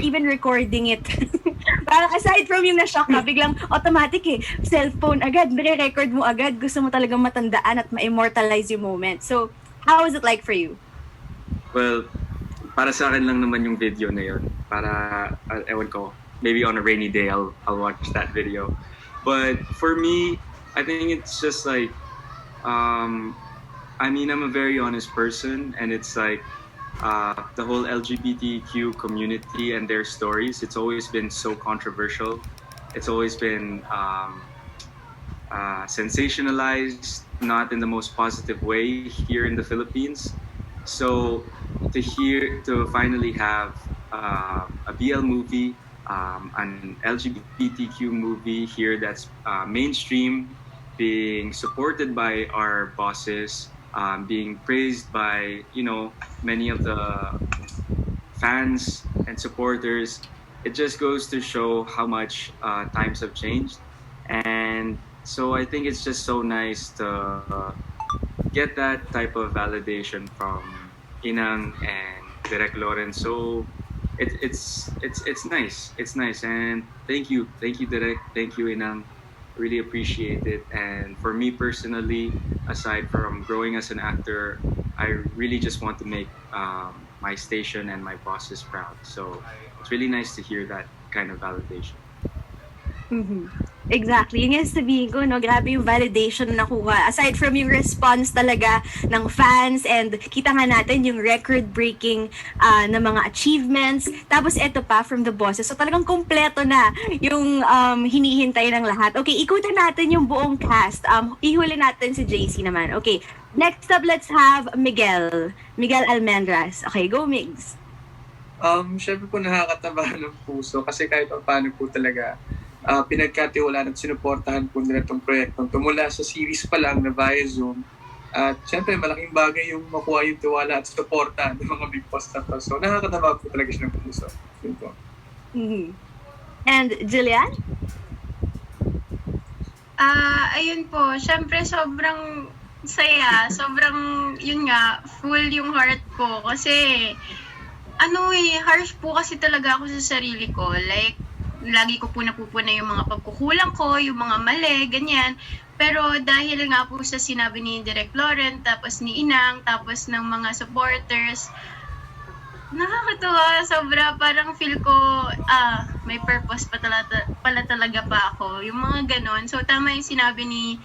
even recording it. Parang aside from yung na-shock ka, biglang automatic cellphone agad, nire-record mo agad, gusto mo talagang matandaan at ma-immortalize yung moment. So, how was it like for you? Well, para sa akin lang naman yung video na yun. Para, ewan ko, maybe on a rainy day, I'll watch that video. But for me, I think it's just like, I mean, I'm a very honest person, and it's like the whole LGBTQ community and their stories. It's always been so controversial. It's always been sensationalized, not in the most positive way here in the Philippines. So to finally have a BL movie, an LGBTQ movie here that's mainstream, being supported by our bosses, being praised by many of the fans and supporters. It just goes to show how much times have changed, and so I think it's just so nice to get that type of validation from Inang and Direk Loren. So it's nice. It's nice, and thank you, Direk, thank you, Inang. Really appreciate it. And for me personally, aside from growing as an actor, I really just want to make my station and my bosses proud. So it's really nice to hear that kind of validation. Exactly. Yun yung sabihin ko, no? Grabe yung validation na nakuha. Aside from yung response talaga ng fans, and kita nga natin yung record-breaking na mga achievements. Tapos eto pa, from the bosses. So talagang kompleto na yung hinihintay ng lahat. Okay, ikutin natin yung buong cast. Ihuli natin si JC naman. Okay, next up, let's have Miguel. Miguel Almendras. Okay, go Migs. Syempre po nakakataba ng puso kasi kahit paano po talaga pinagkatiwalaan at sinuportahan po nila itong proyektong tumula sa series pa lang na via Zoom. At syempre malaking bagay yung makuha yung tiwala at suporta ng mga big boss na to. So nakakataba po talaga siya ng puso. Yun po. And Jillian? Ayun po, syempre sobrang saya, sobrang yun nga, full yung heart ko kasi harsh po kasi talaga ako sa sarili ko. Like, lagi ko po napupuna yung mga pagkukulang ko, yung mga mali, ganyan. Pero dahil nga po sa sinabi ni Direk Loren, tapos ni Inang, tapos ng mga supporters, nakakatuwa, sobra. Parang feel ko, may purpose pala talaga pa ako. Yung mga ganon. So, tama yung sinabi ni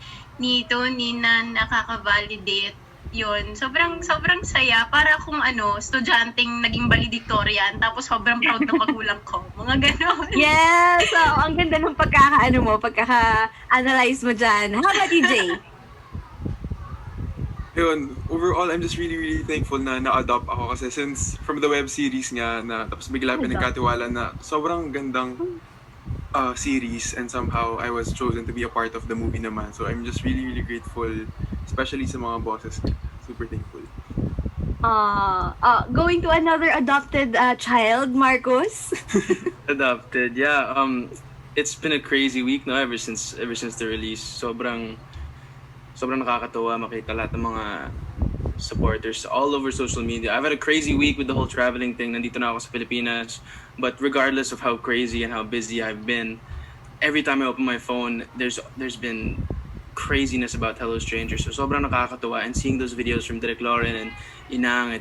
Tony na nakaka-validate yun. Sobrang saya. Para kung estudyanteng naging valedictorian, tapos sobrang proud ng magulang ko. Mga ganon. Yes! So, ang ganda ng pagkaka-analyze mo dyan. How about you, Jay? Yun, overall, I'm just really, really thankful na na-adopt ako kasi since from the web series nga na tapos bigla pinagkatiwala na sobrang gandang series, and somehow I was chosen to be a part of the movie naman. So I'm just really, really grateful, especially sa mga bosses. Super thankful. Going to another adopted child, Marcos. Adopted, yeah. It's been a crazy week, no? Ever since the release, sobrang nakakatawa makita lahat ng mga supporters all over social media. I've had a crazy week with the whole traveling thing. Nandito na ako sa Pilipinas. But regardless of how crazy and how busy I've been, every time I open my phone, there's been craziness about Hello Stranger. So sobrang nakakatawa, and seeing those videos from Direk Loren and Inang,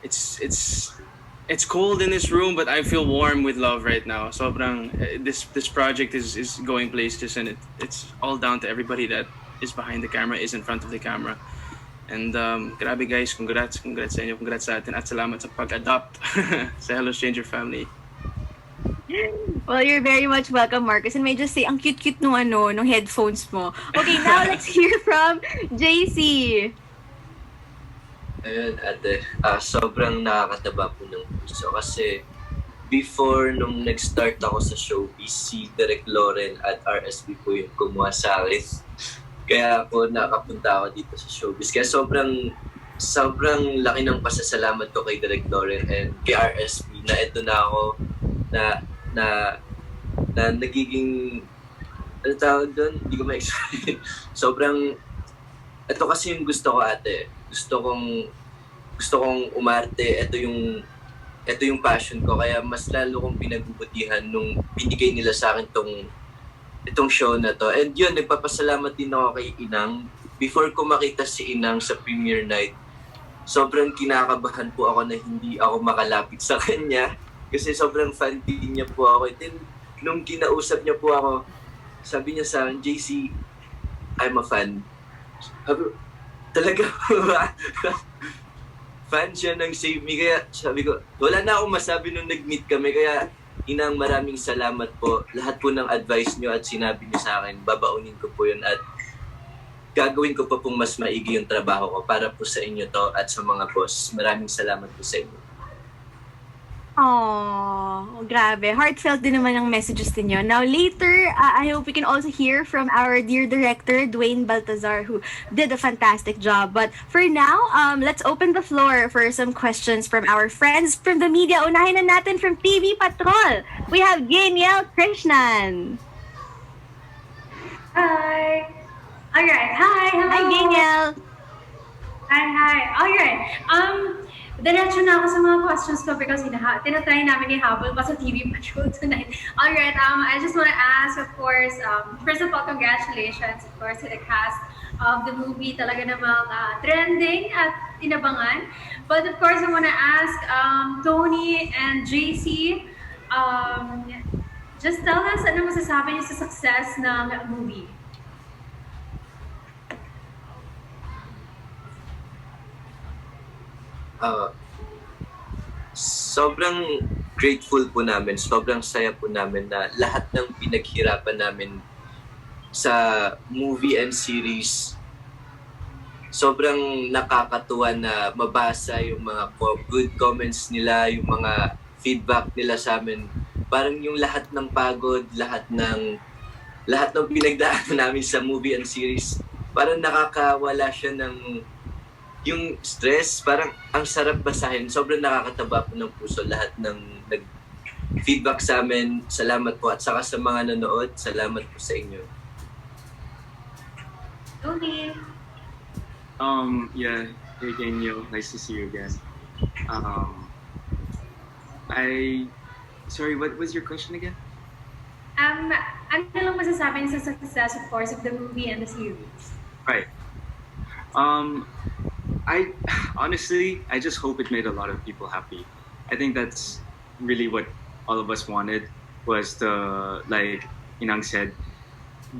it's cold in this room, but I feel warm with love right now. Sobrang this project is going places, and it's all down to everybody that is behind the camera, is in front of the camera. And grabe guys, congrats sa inyo, congrats sa atin, at salamat sa pag-adopt sa Hello Stranger family. Well, you're very much welcome, Marcus. And may just say, ang cute-cute nung headphones mo. Okay, now let's hear from JC. Ayun, ate. Sobrang nakakataba po ng puso kasi before nung nag-start ako sa showbiz, si Direk Loren at RSP po yung kumuha sa akin. Kaya po nakapunta ako dito sa showbiz. Kaya sobrang laki ng pasasalamat ko kay Direk Loren and kay RSP na ito na ako na nagiging ano tawag doon? Hindi ko ma-explain. Sobrang ito kasi yung gusto ko, ate. Gusto kong umarte. Ito ito yung passion ko. Kaya mas lalo kong pinagbubutihan nung binigay nila sa akin itong show na to. And yun, nagpapasalamat din ako kay Inang. Before ko makita si Inang sa premiere night, sobrang kinakabahan po ako na hindi ako makalapit sa kanya. Kasi sobrang fan din niya po ako. Then, nung kinausap niya po ako, sabi niya sa akin, JC, I'm a fan. Sabi, talaga ba? Fan siya ng Save Me. Kaya sabi ko, wala na akong masabi nung nag-meet kami. Kaya Inang, maraming salamat po. Lahat po ng advice niyo at sinabi niyo sa akin, babaunin ko po yun at gagawin ko pa pong mas maigi yung trabaho ko para po sa inyo to at sa mga boss. Maraming salamat po sa inyo. Oh, grabe. Heartfelt din naman ang messages ninyo. Now, later, I hope we can also hear from our dear director, Dwayne Baltazar, who did a fantastic job. But for now, let's open the floor for some questions from our friends from the media. Unahin na natin from TV Patrol. We have Danielle Krishnan. Hi. All right. Hi. Hello. Hi, Danielle. Hi. All right. Diretso na ako sa mga questions ko because tinatry namin ihabol pa sa TV Patrol tonight. All right. I just want to ask, of course, first of all, congratulations, of course, to the cast of the movie. Talaga namang trending at inabangan. But of course, I want to ask Tony and JC, just tell us ano masasabi niyo sa success ng movie. Sobrang grateful po namin, sobrang saya po namin na lahat ng pinaghirapan namin sa movie and series, sobrang nakakatuwa na mabasa yung mga good comments nila, yung mga feedback nila sa amin. Parang yung lahat ng pagod, lahat ng pinagdaanan namin sa movie and series, parang nakakawala siya ng yung stress. Parang ang sarap basahin. Sobrang nakakataba po ng puso lahat ng nag-feedback sa amin. Salamat po. At saka sa mga nanood, salamat po sa inyo. Tony. Yeah, hey Daniel, nice to see you again. Sorry, what was your question again? Ano lang masasabi niyo sa success, of course, of the movie and the series? Right. I honestly, I just hope it made a lot of people happy. I think that's really what all of us wanted, was to, like Inang said,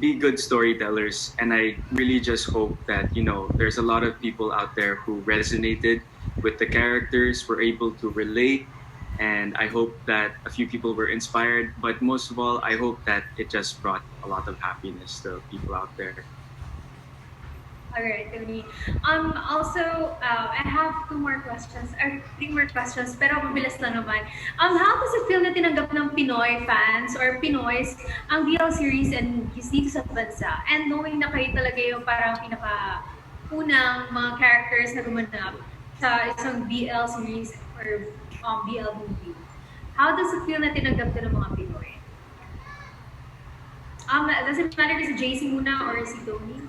be good storytellers. And I really just hope that, there's a lot of people out there who resonated with the characters, were able to relate. And I hope that a few people were inspired. But most of all, I hope that it just brought a lot of happiness to people out there. All right, Tony. Also, I have 3 more questions, pero mabilis lang naman. How does it feel na tinanggap ng Pinoy fans or Pinoys ang BL series and dito sa bansa? And knowing na kayo talaga yung parang pinaka-unang mga characters na gumanap sa isang BL series or BL movie. How does it feel na tinanggap ka ng mga Pinoy? Does it matter si JC muna or si Tony?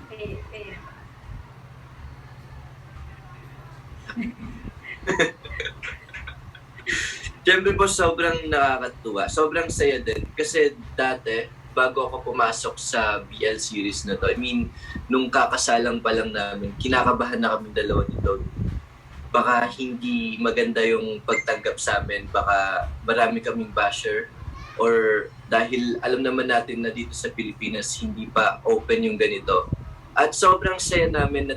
Siyempre po, sobrang nakakatuwa. Sobrang saya din. Kasi dati, bago ako pumasok sa BL series na to, I mean, nung kakasalang pa lang namin, kinakabahan na kami dalawa nito. Baka hindi maganda yung pagtanggap sa amin. Baka marami kaming basher. Or dahil alam naman natin na dito sa Pilipinas, hindi pa open yung ganito. At sobrang saya namin na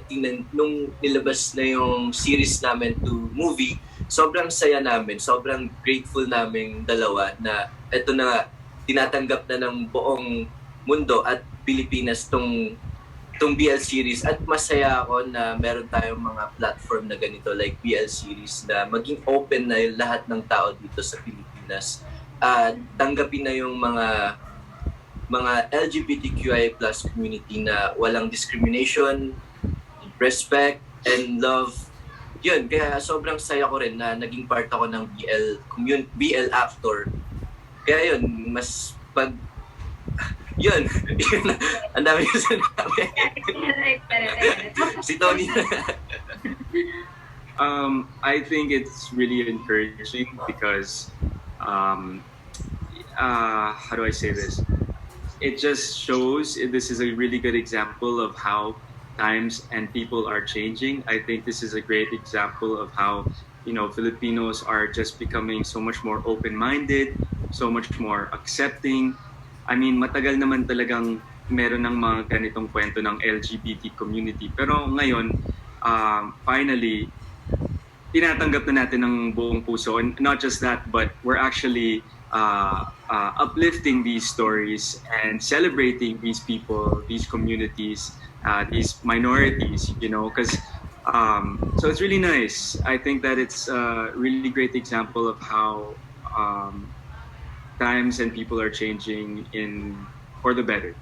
nung nilabas na yung series namin to movie, sobrang saya namin, sobrang grateful namin dalawa na eto na tinatanggap na ng buong mundo at Pilipinas tong BL series. At masaya ako na meron tayong mga platform na ganito like BL series na maging open na yung lahat ng tao dito sa Pilipinas at tanggapin na yung mga LGBTQI plus community na walang discrimination, respect, and love. Yun, kaya sobrang saya ko rin na naging part ako ng BL actor. Kaya yun, mas yun, ang dami yung sinabi. Si Tony. I think it's really encouraging because, um, how do I say this? It just shows this is a really good example of how times and people are changing. I think this is a great example of how, Filipinos are just becoming so much more open-minded, so much more accepting. I mean, matagal naman talagang meron ng mga ganitong kwento ng LGBT community. Pero ngayon, finally, tinatanggap na natin ng buong puso. And not just that, but we're actually uplifting these stories and celebrating these people, these communities, these minorities, because so it's really nice. I think that it's a really great example of how times and people are changing for the better.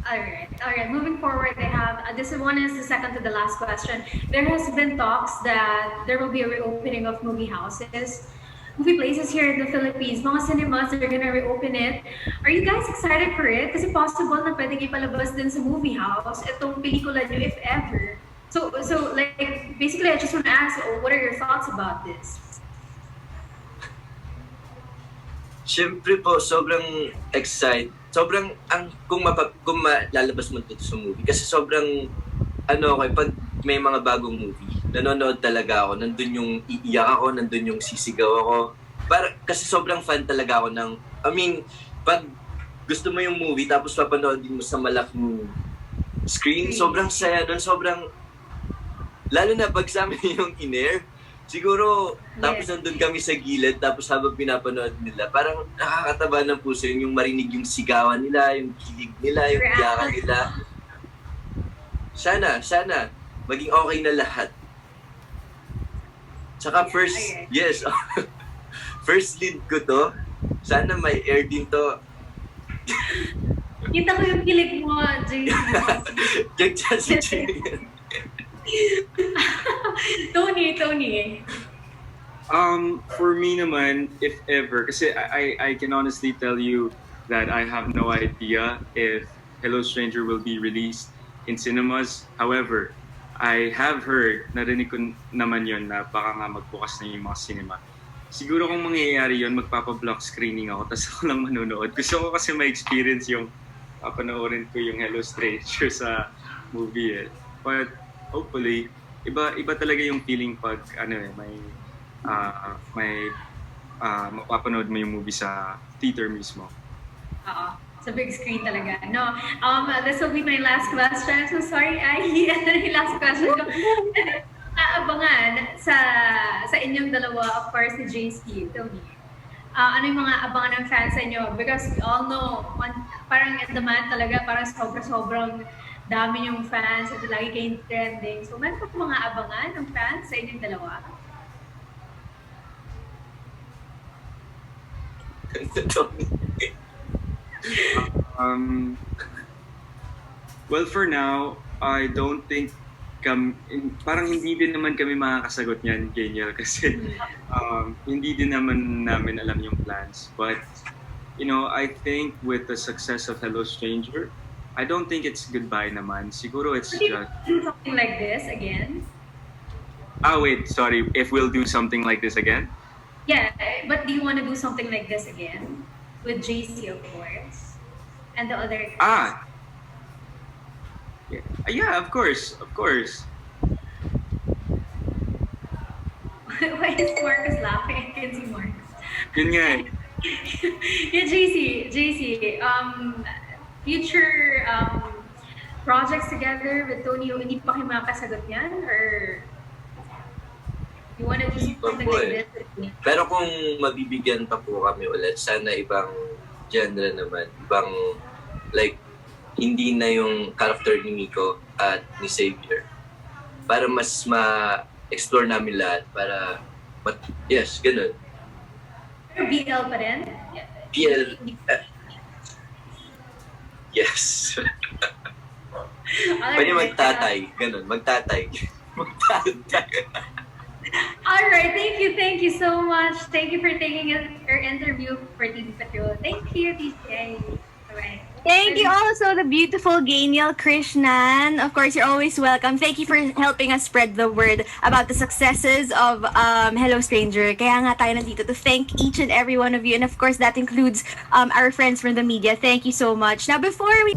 All right. Moving forward, I have this one is the second to the last question. There has been talks that there will be a reopening of movie houses, movie places here in the Philippines. Mga cinemas, they're gonna reopen it. Are you guys excited for it? Kasi possible na pwede kayo palabas din sa movie house itong pelikula nyo if ever. So like basically, I just want to ask, what are your thoughts about this? Siyempre po, sobrang excited. Sobrang, kung malalabas mo ito sa movie. Kasi sobrang, pag may mga bagong movie, nanonood talaga ako. Nandun yung iiyak ako, nandun yung sisigaw ako. Kasi sobrang fan talaga ako pag gusto mo yung movie, tapos papanoodin mo sa malaking screen, sobrang saya doon, lalo na pag sa amin yung in-air, siguro, tapos nandun kami sa gilid, tapos habang pinapanood nila, parang nakakataba ng puso yung marinig yung sigawan nila, yung kilig nila, yung iyakan nila. Sana, maging okay na lahat. Tsaka first lead ko to, sana may air din to. Kita ko yung kilig mo, JC. Tony. For me naman, if ever, kasi I can honestly tell you that I have no idea if Hello Stranger will be released in cinemas. However, I have heard, narinig ko naman yon na baka nga magbukas na yung mga cinema. Siguro kung mangyayari yon, magpapa-block screening ako, tapos ako lang manonood. Gusto ko kasi ma-experience yung papanoorin ko yung Hello Stranger sa movie eh. But hopefully, iba talaga yung feeling pag mapapanood mo yung movie sa theater mismo. Oo. Sa big screen talaga. No, this will be my last question. So sorry, last question ko. Aabangan sa inyong dalawa, of course, si JC, Tony. Ano yung mga abangan ng fans sa inyo? Because we all know, parang at the man talaga, parang sobrang dami yung fans at lagi kayong trending. So, meron pa mga abangan ng fans sa inyong dalawa? Well, for now, I don't think parang hindi din naman kami makakasagot niyan, Daniel, kasi hindi din naman namin alam yung plans. But, I think with the success of Hello Stranger, I don't think it's goodbye naman. Siguro it's just... do something like this again? Wait, sorry. If we'll do something like this again? Yeah, but do you want to do something like this again? With JC, of course. And the other guys. Yeah, of course. Why is Marcus laughing? I can see Marcus. Yun nga eh. Yeah, JC, future projects together with Tony, hindi pa kayo makasagot niyan? Or you wanna do something like this? Pero kung mabibigyan pa po kami ulit, sana ibang genre naman. Ibang, hindi na yung character ni Miko at ni Xavier. Para mas ma-explore namin lahat. Yes, ganun. Pero BL pa rin? BL, yes. Pwede magtatay. Ganun, magtatay. Alright, thank you so much. Thank you for taking our interview for TV Patrol. Thank you, TCA. Alright. Thank you also, the beautiful Gainiel Krishnan. Of course, you're always welcome. Thank you for helping us spread the word about the successes of Hello Stranger. Kaya nga tayo nandito to thank each and every one of you. And of course, that includes our friends from the media. Thank you so much. Now, before we